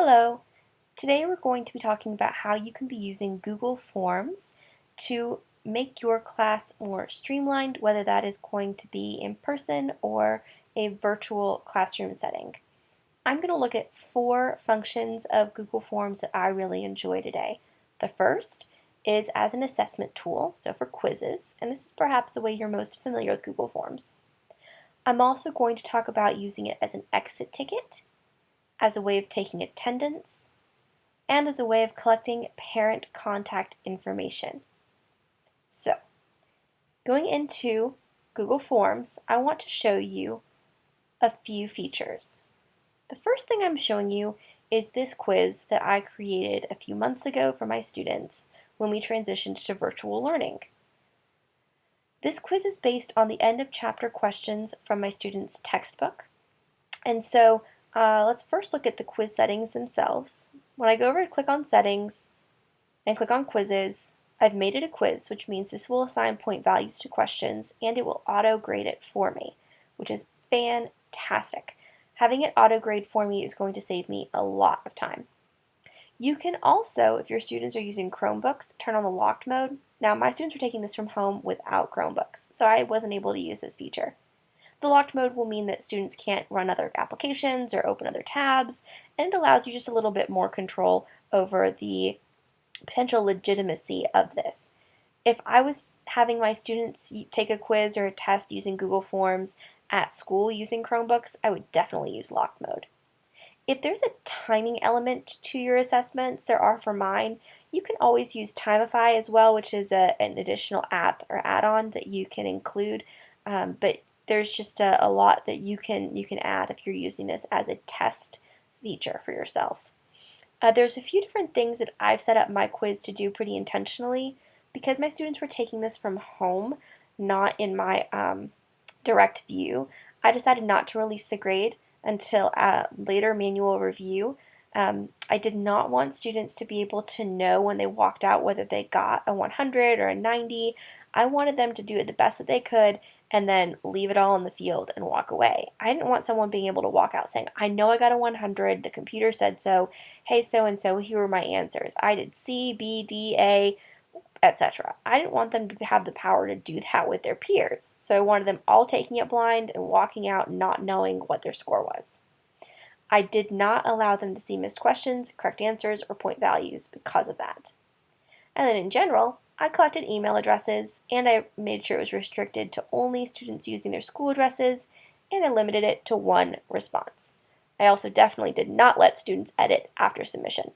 Hello! Today we're going to be talking about how you can be using Google Forms to make your class more streamlined, whether that is going to be in person or a virtual classroom setting. I'm going to look at 4 functions of Google Forms that I really enjoy today. The first is as an assessment tool, so for quizzes, and this is perhaps the way you're most familiar with Google Forms. I'm also going to talk about using it as an exit ticket, as a way of taking attendance, and as a way of collecting parent contact information. So, going into Google Forms, I want to show you a few features. The first thing I'm showing you is this quiz that I created a few months ago for my students when we transitioned to virtual learning. This quiz is based on the end of chapter questions from my students' textbook. And so let's first look at the quiz settings themselves. When I go over to click on settings and click on quizzes, I've made it a quiz, which means this will assign point values to questions and it will auto grade it for me, which is fantastic. Having it auto grade for me is going to save me a lot of time. You can also, if your students are using Chromebooks, turn on the locked mode. Now my students are taking this from home without Chromebooks, so I wasn't able to use this feature. The locked mode will mean that students can't run other applications or open other tabs, and it allows you just a little bit more control over the potential legitimacy of this. If I was having my students take a quiz or a test using Google Forms at school using Chromebooks, I would definitely use locked mode. If there's a timing element to your assessments, there are for mine, you can always use Timify as well, which is an additional app or add-on that you can include, but there's just a lot that you can add if you're using this as a test feature for yourself. There's a few different things that I've set up my quiz to do pretty intentionally. Because my students were taking this from home, not in my direct view, I decided not to release the grade until later manual review. I did not want students to be able to know when they walked out whether they got a 100 or a 90. I wanted them to do it the best that they could and then leave it all in the field and walk away. I didn't want someone being able to walk out saying, I know I got a 100, the computer said so, hey so-and-so, here were my answers. I did C, B, D, A, etc. I didn't want them to have the power to do that with their peers, so I wanted them all taking it blind and walking out not knowing what their score was. I did not allow them to see missed questions, correct answers, or point values because of that. And then in general, I collected email addresses and I made sure it was restricted to only students using their school addresses, and I limited it to 1 response. I also definitely did not let students edit after submission.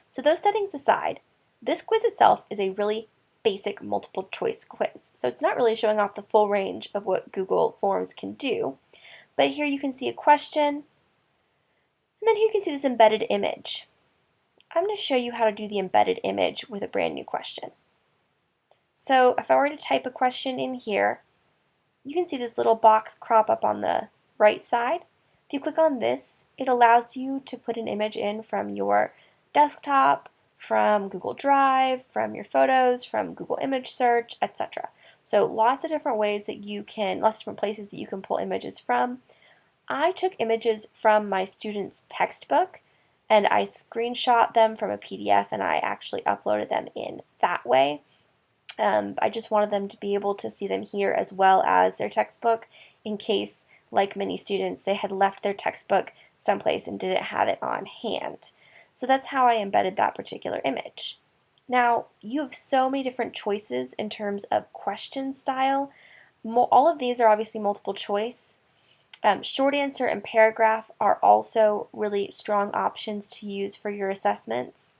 So those settings aside, this quiz itself is a really basic multiple choice quiz. So it's not really showing off the full range of what Google Forms can do. But here you can see a question, and then here you can see this embedded image. I'm going to show you how to do the embedded image with a brand new question. So if I were to type a question in here, you can see this little box crop up on the right side. If you click on this, it allows you to put an image in from your desktop, from Google Drive, from your photos, from Google Image Search, etc. So lots of different ways that you can, lots of different places that you can pull images from. I took images from my students' textbook and I screenshot them from a PDF and I actually uploaded them in that way. I just wanted them to be able to see them here as well as their textbook in case, like many students, they had left their textbook someplace and didn't have it on hand. So that's how I embedded that particular image. Now, you have so many different choices in terms of question style. All of these are obviously multiple choice. Short answer and paragraph are also really strong options to use for your assessments.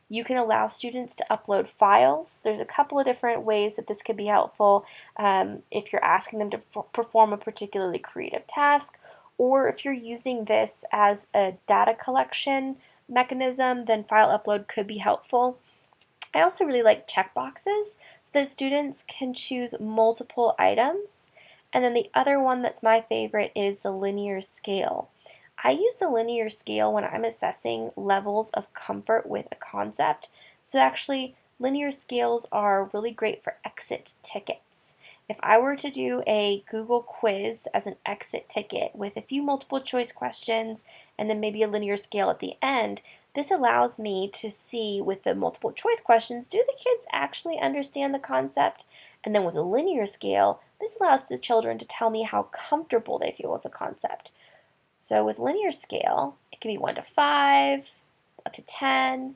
You can allow students to upload files. There's a couple of different ways that this could be helpful if you're asking them to perform a particularly creative task, or if you're using this as a data collection mechanism, then file upload could be helpful. I also really like checkboxes so that students can choose multiple items. And then the other one that's my favorite is the linear scale. I use the linear scale when I'm assessing levels of comfort with a concept. So actually, linear scales are really great for exit tickets. If I were to do a Google quiz as an exit ticket with a few multiple choice questions and then maybe a linear scale at the end, this allows me to see with the multiple choice questions, do the kids actually understand the concept? And then with a linear scale, this allows the children to tell me how comfortable they feel with the concept. So with linear scale, it can be 1 to 5, up to 10,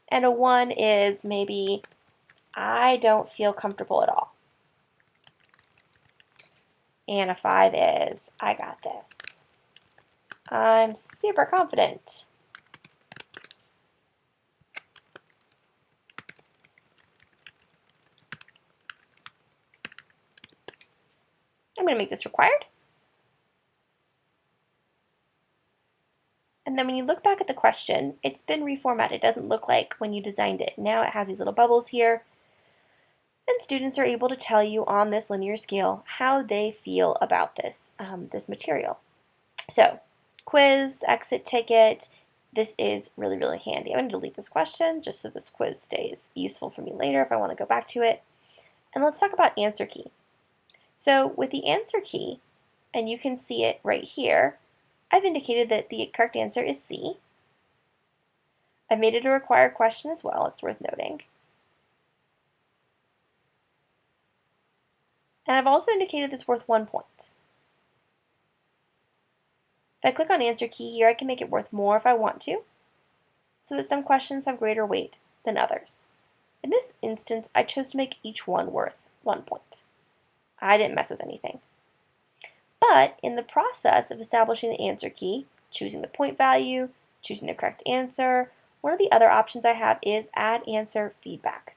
and a 1 is maybe I don't feel comfortable at all. And a 5 is I got this. I'm super confident. I'm going to make this required. And then when you look back at the question, it's been reformatted. It doesn't look like when you designed it. Now it has these little bubbles here. And students are able to tell you on this linear scale how they feel about this, this material. So, quiz, exit ticket, this is really, really handy. I'm going to delete this question just so this quiz stays useful for me later if I want to go back to it. And let's talk about answer key. So with the answer key, and you can see it right here, I've indicated that the correct answer is C. I've made it a required question as well, it's worth noting. And I've also indicated it's worth 1 point. If I click on answer key here, I can make it worth more if I want to, so that some questions have greater weight than others. In this instance, I chose to make each one worth 1 point. I didn't mess with anything. But in the process of establishing the answer key, choosing the point value, choosing the correct answer, one of the other options I have is add answer feedback.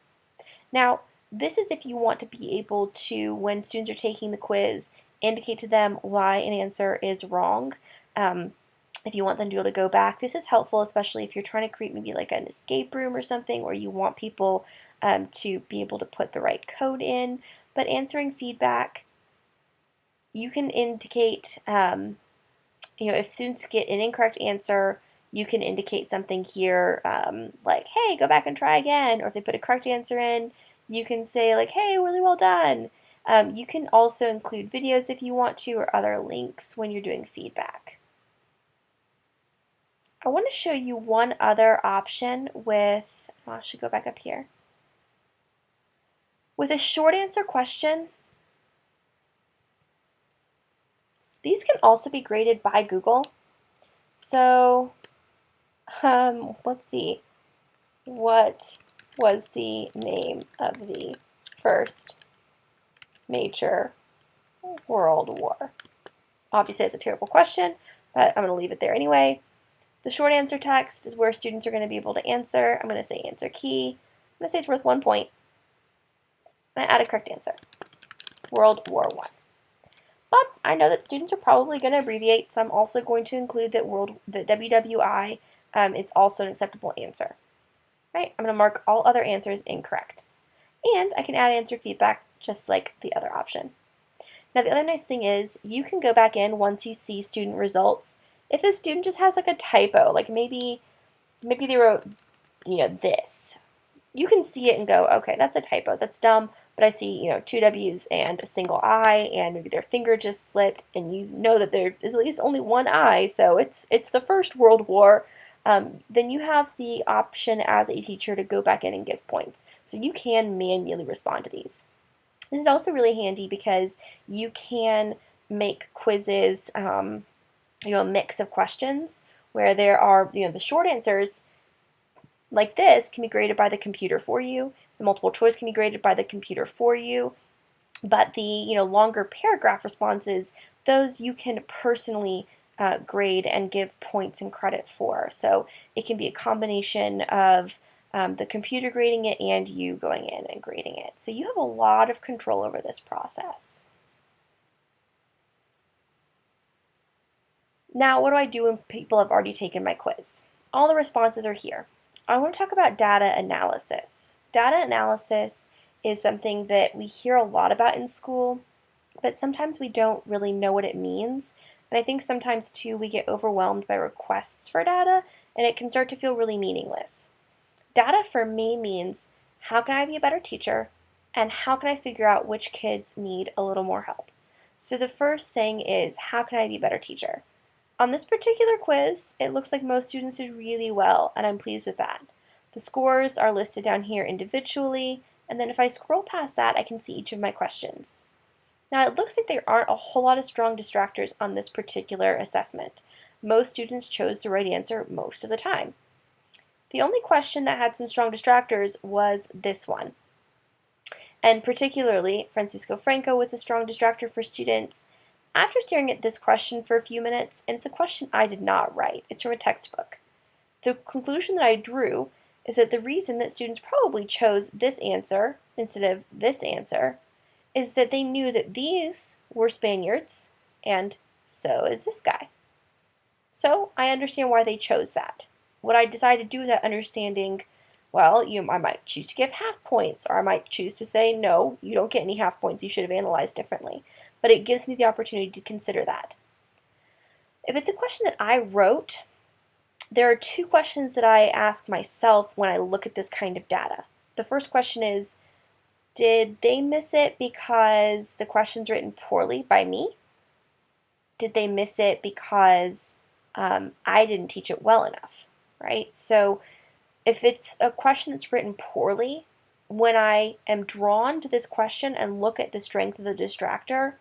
Now, this is if you want to be able to, when students are taking the quiz, indicate to them why an answer is wrong. If you want them to be able to go back, this is helpful, especially if you're trying to create maybe like an escape room or something, or you want people to be able to put the right code in. But answering feedback, you can indicate, if students get an incorrect answer, you can indicate something here like, hey, go back and try again. Or if they put a correct answer in, you can say like, hey, really well done. You can also include videos if you want to, or other links when you're doing feedback. I want to show you one other option with, I should go back up here. With a short answer question, these can also be graded by Google. So, let's see. What was the name of the first major world war? Obviously, it's a terrible question, but I'm going to leave it there anyway. The short answer text is where students are going to be able to answer. I'm going to say answer key. I'm going to say it's worth 1 point. And I add a correct answer. World War I. But I know that students are probably going to abbreviate, so I'm also going to include that WWI is also an acceptable answer. Right? I'm going to mark all other answers incorrect. And I can add answer feedback just like the other option. Now the other nice thing is you can go back in once you see student results. If a student just has like a typo, like maybe they wrote, this, you can see it and go, okay, that's a typo, that's dumb, but I see, 2 W's and a single I, and maybe their finger just slipped, and you know that there is at least only one I, so it's the First World War. Then you have the option as a teacher to go back in and give points. So you can manually respond to these. This is also really handy because you can make quizzes, a mix of questions where there are, the short answers like this can be graded by the computer for you. The multiple choice can be graded by the computer for you. But the, longer paragraph responses, those you can personally grade and give points and credit for. So it can be a combination of the computer grading it and you going in and grading it. So you have a lot of control over this process. Now, what do I do when people have already taken my quiz? All the responses are here. I want to talk about data analysis. Data analysis is something that we hear a lot about in school, but sometimes we don't really know what it means. And I think sometimes too we get overwhelmed by requests for data and it can start to feel really meaningless. Data for me means how can I be a better teacher? and how can I figure out which kids need a little more help? So the first thing is, how can I be a better teacher? On this particular quiz, it looks like most students did really well, and I'm pleased with that. The scores are listed down here individually, and then if I scroll past that, I can see each of my questions. Now, it looks like there aren't a whole lot of strong distractors on this particular assessment. Most students chose the right answer most of the time. The only question that had some strong distractors was this one. And particularly, Francisco Franco was a strong distractor for students. After staring at this question for a few minutes, and it's a question I did not write, it's from a textbook, the conclusion that I drew is that the reason that students probably chose this answer instead of this answer is that they knew that these were Spaniards, and so is this guy. So I understand why they chose that. What I decided to do with that understanding, well, I might choose to give half points, or I might choose to say, no, you don't get any half points, you should have analyzed differently. But it gives me the opportunity to consider that. If it's a question that I wrote, there are two questions that I ask myself when I look at this kind of data. The first question is, did they miss it because the question's written poorly by me? Did they miss it because I didn't teach it well enough, right? So if it's a question that's written poorly, when I am drawn to this question and look at the strength of the distractor,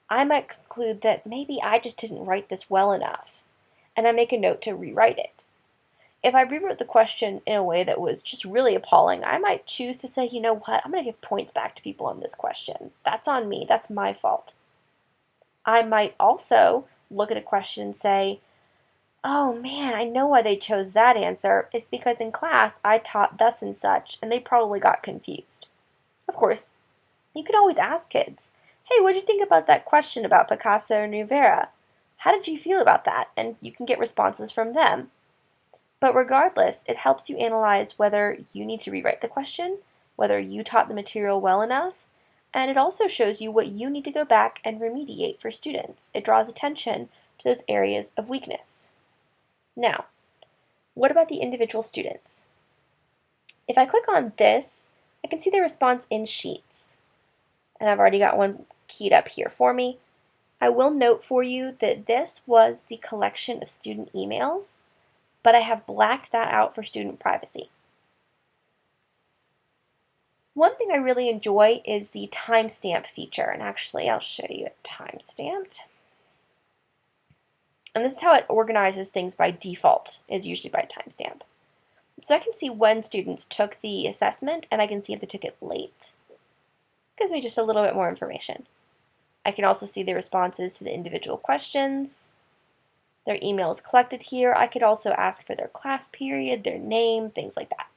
I might conclude that maybe I just didn't write this well enough, and I make a note to rewrite it. If I rewrote the question in a way that was just really appalling, I might choose to say, you know what, I'm going to give points back to people on this question. That's on me, that's my fault. I might also look at a question and say, oh man, I know why they chose that answer. It's because in class I taught thus and such, and they probably got confused. Of course, you could always ask kids, hey, what did you think about that question about Picasso and Rivera? How did you feel about that? And you can get responses from them. But regardless, it helps you analyze whether you need to rewrite the question, whether you taught the material well enough, and it also shows you what you need to go back and remediate for students. It draws attention to those areas of weakness. Now, what about the individual students? If I click on this, I can see the response in Sheets. And I've already got one keyed up here for me. I will note for you that this was the collection of student emails, but I have blacked that out for student privacy. One thing I really enjoy is the timestamp feature, and actually I'll show you it timestamped. And this is how it organizes things by default, is usually by timestamp. So I can see when students took the assessment, and I can see if they took it late. Gives me just a little bit more information. I can also see the responses to the individual questions. Their email is collected here. I could also ask for their class period, their name, things like that.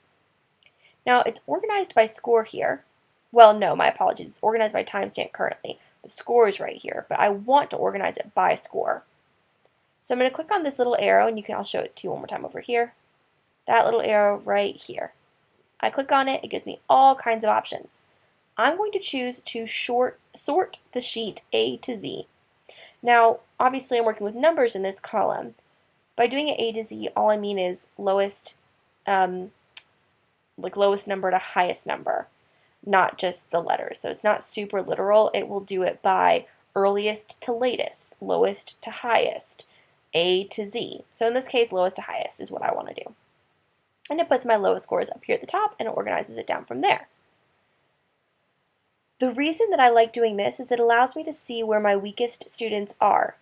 Now it's organized by score here. Well, no, my apologies. It's organized by timestamp currently. The score is right here, but I want to organize it by score. So I'm going to click on this little arrow, and I'll show it to you one more time over here. That little arrow right here. I click on it, it gives me all kinds of options. I'm going to choose to sort the sheet A to Z. Now, obviously I'm working with numbers in this column. By doing it A to Z, all I mean is lowest number to highest number, not just the letters. So it's not super literal. It will do it by earliest to latest, lowest to highest, A to Z. So in this case, lowest to highest is what I want to do. And it puts my lowest scores up here at the top, and it organizes it down from there. The reason that I like doing this is it allows me to see where my weakest students are.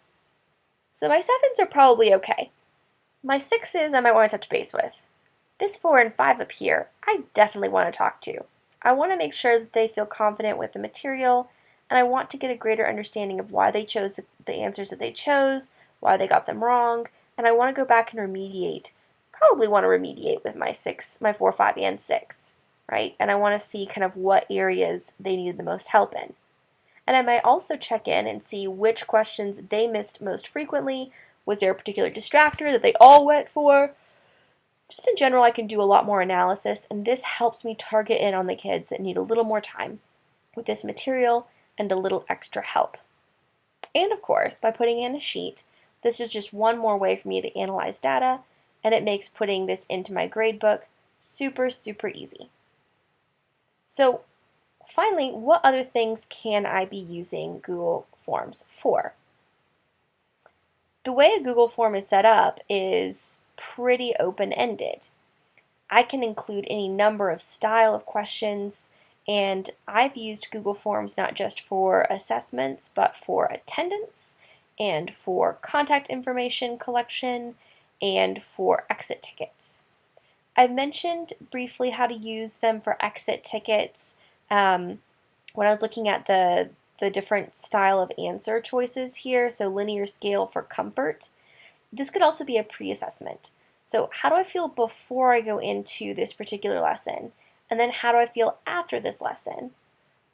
So my 7s are probably okay. My 6s I might want to touch base with. This 4 and 5 up here, I definitely want to talk to. I want to make sure that they feel confident with the material, and I want to get a greater understanding of why they chose the answers that they chose, why they got them wrong, and I want to go back and remediate. Probably want to remediate with my 4, 5, and 6. Right? And I want to see kind of what areas they needed the most help in. And I might also check in and see which questions they missed most frequently. Was there a particular distractor that they all went for? Just in general, I can do a lot more analysis, and this helps me target in on the kids that need a little more time with this material and a little extra help. And of course, by putting in a sheet, this is just one more way for me to analyze data, and it makes putting this into my gradebook super, super easy. So Finally, what other things can I be using Google Forms for? The way a Google form is set up is pretty open-ended. I can include any number of style of questions, and I've used Google Forms not just for assessments, but for attendance and for contact information collection and for exit tickets. I've mentioned briefly how to use them for exit tickets when I was looking at the different style of answer choices here, so linear scale for comfort. This could also be a pre-assessment. So how do I feel before I go into this particular lesson? And then how do I feel after this lesson?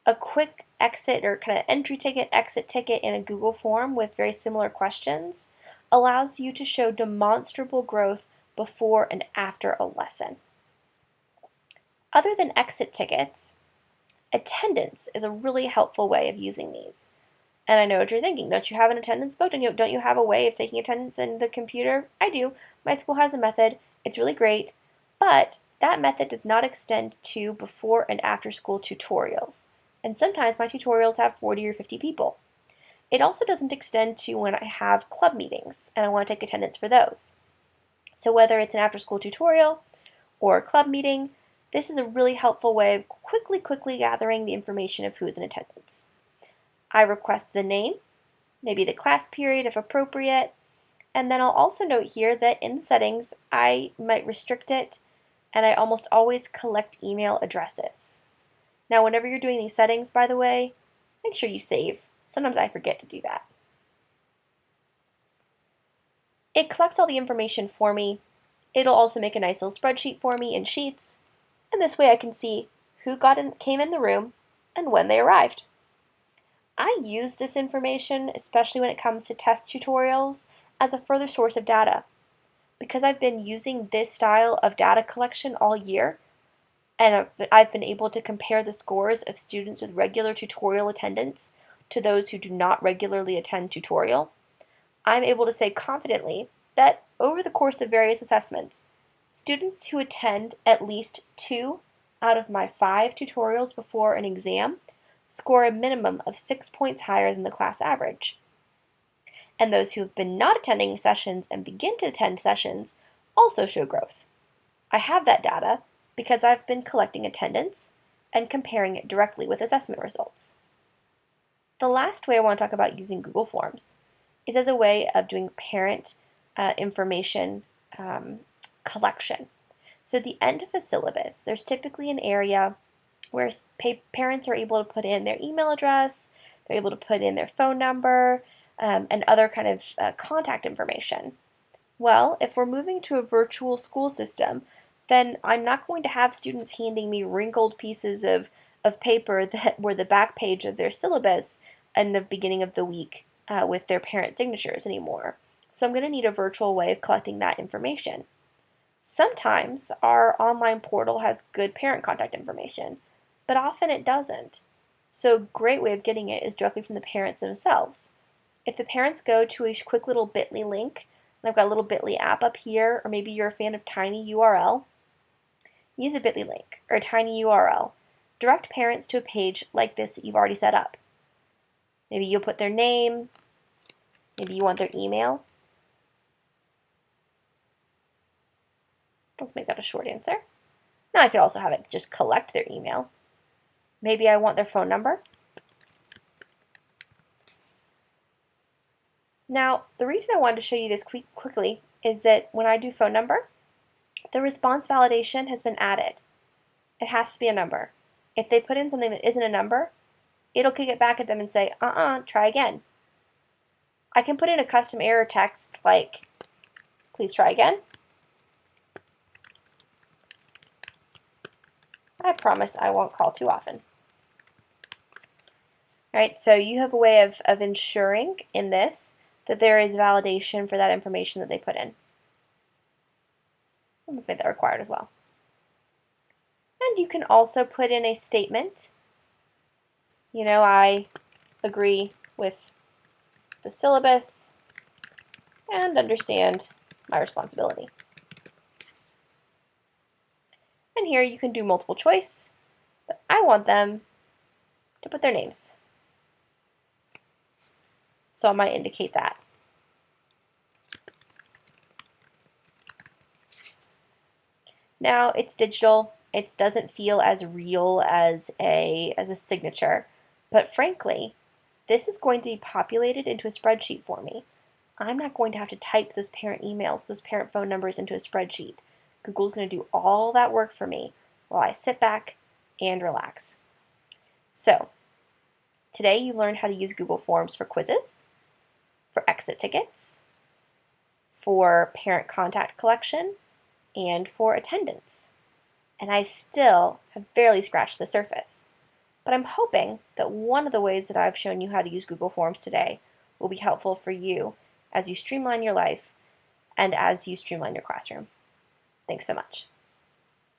A quick exit or kind of entry ticket, exit ticket in a Google form with very similar questions allows you to show demonstrable growth before and after a lesson. Other than exit tickets, attendance is a really helpful way of using these. And I know what you're thinking. Don't you have an attendance book? Don't you have a way of taking attendance in the computer? I do. My school has a method. It's really great. But that method does not extend to before and after school tutorials. And sometimes my tutorials have 40 or 50 people. It also doesn't extend to when I have club meetings and I want to take attendance for those. So whether it's an after school tutorial or a club meeting, this is a really helpful way of quickly gathering the information of who's in attendance. I request the name, maybe the class period if appropriate, and then I'll also note here that in the settings I might restrict it, and I almost always collect email addresses. Now whenever you're doing these settings, by the way, make sure you save. Sometimes I forget to do that. It collects all the information for me. It'll also make a nice little spreadsheet for me in Sheets, and this way I can see who came in the room and when they arrived. I use this information, especially when it comes to test tutorials, as a further source of data. Because I've been using this style of data collection all year, and I've been able to compare the scores of students with regular tutorial attendance to those who do not regularly attend tutorial, I'm able to say confidently that over the course of various assessments, students who attend at least 2 out of my 5 tutorials before an exam score a minimum of 6 points higher than the class average. And those who have been not attending sessions and begin to attend sessions also show growth. I have that data because I've been collecting attendance and comparing it directly with assessment results. The last way I want to talk about using Google Forms is as a way of doing parent information collection. So at the end of a syllabus, there's typically an area where parents are able to put in their email address, they're able to put in their phone number, and other kind of contact information. Well, if we're moving to a virtual school system, then I'm not going to have students handing me wrinkled pieces of paper that were the back page of their syllabus in the beginning of the week with their parent signatures anymore. So I'm going to need a virtual way of collecting that information. Sometimes our online portal has good parent contact information, but often it doesn't. So a great way of getting it is directly from the parents themselves. If the parents go to a quick little bit.ly link, and I've got a little bit.ly app up here, or maybe you're a fan of Tiny URL, use a bit.ly link or a Tiny URL. Direct parents to a page like this that you've already set up. Maybe you'll put their name, maybe you want their email. Let's make that a short answer. Now I could also have it just collect their email. Maybe I want their phone number. Now, the reason I wanted to show you this quickly is that when I do phone number, the response validation has been added. It has to be a number. If they put in something that isn't a number, it'll kick it back at them and say, try again. I can put in a custom error text like, please try again. I promise I won't call too often. All right, so you have a way of ensuring in this that there is validation for that information that they put in. Let's make that required as well. And you can also put in a statement. You know, I agree with the syllabus and understand my responsibility. And here you can do multiple choice, but I want them to put their names. So I might indicate that. Now it's digital. It doesn't feel as real as a signature, but frankly, this is going to be populated into a spreadsheet for me. I'm not going to have to type those parent emails, those parent phone numbers into a spreadsheet. Google's going to do all that work for me while I sit back and relax. So, today you learned how to use Google Forms for quizzes, for exit tickets, for parent contact collection, and for attendance. And I still have barely scratched the surface. But I'm hoping that one of the ways that I've shown you how to use Google Forms today will be helpful for you as you streamline your life and as you streamline your classroom. Thanks so much.